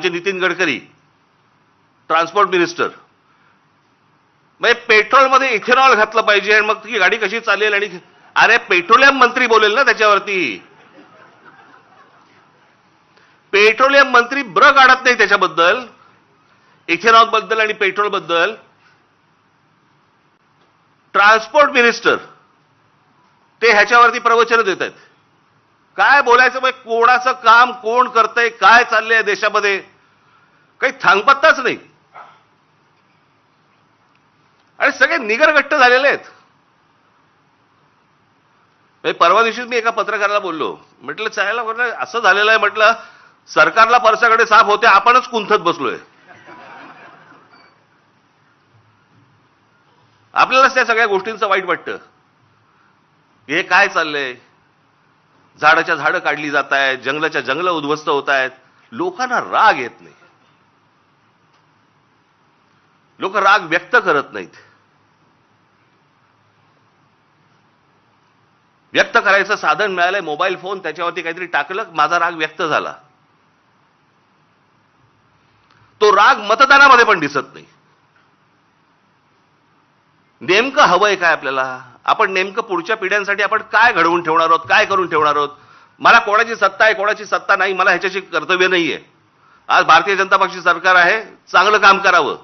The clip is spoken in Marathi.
नितीन गडकरी ट्रान्सपोर्ट मिनिस्टर, म्हणजे पेट्रोलमध्ये इथेनॉल घातलं पाहिजे आणि मग ती गाडी कशी चालेल. आणि अरे पेट्रोलियम मंत्री बोलेल ना त्याच्यावरती. पेट्रोलियम मंत्री ब्र काढत नाही त्याच्याबद्दल, इथेनॉल बद्दल आणि पेट्रोल बद्दल. ट्रान्सपोर्ट मिनिस्टर ते ह्याच्यावरती प्रवचन देत आहेत. काय बोलायचं, मग कोणाचं काम कोण करतंय, काय चाललंय देशामध्ये, काही थांगपत्ताच नाही. आणि सगळे निगरगट्ट झालेले आहेत. परवा दिवशी मी एका पत्रकाराला बोललो, म्हटलं चायला, म्हटलं असं झालेलं आहे, म्हटलं सरकारला परसाकडे साफ होते, आपणच कुंथत बसलोय. आपल्यालाच त्या सगळ्या गोष्टींचं वाईट वाटतं. हे काय चाललंय, झाडाच्या झाडं काढली जात आहेत, जंगलाच्या जंगलं उद्ध्वस्त होत आहेत. लोकांना राग येत नाही, लोक राग व्यक्त करत नाहीत. व्यक्त करायचं साधन मिळालंय मोबाईल फोन, त्याच्यावरती काहीतरी टाकलं, माझा राग व्यक्त झाला. तो राग मतदानामध्ये पण दिसत नाही. नेमकं हवंय काय आपल्याला, आपण नेमकं पुढच्या पिढ्यांसाठी आपण काय घडवून ठेवणार आहोत, काय करून ठेवणार आहोत. मला कोणाची सत्ता आहे कोणाची सत्ता नाही, मला ह्याच्याशी कर्तव्य नाहीये. आज भारतीय जनता पक्षाचे सरकार आहे, चांगलं काम करावं.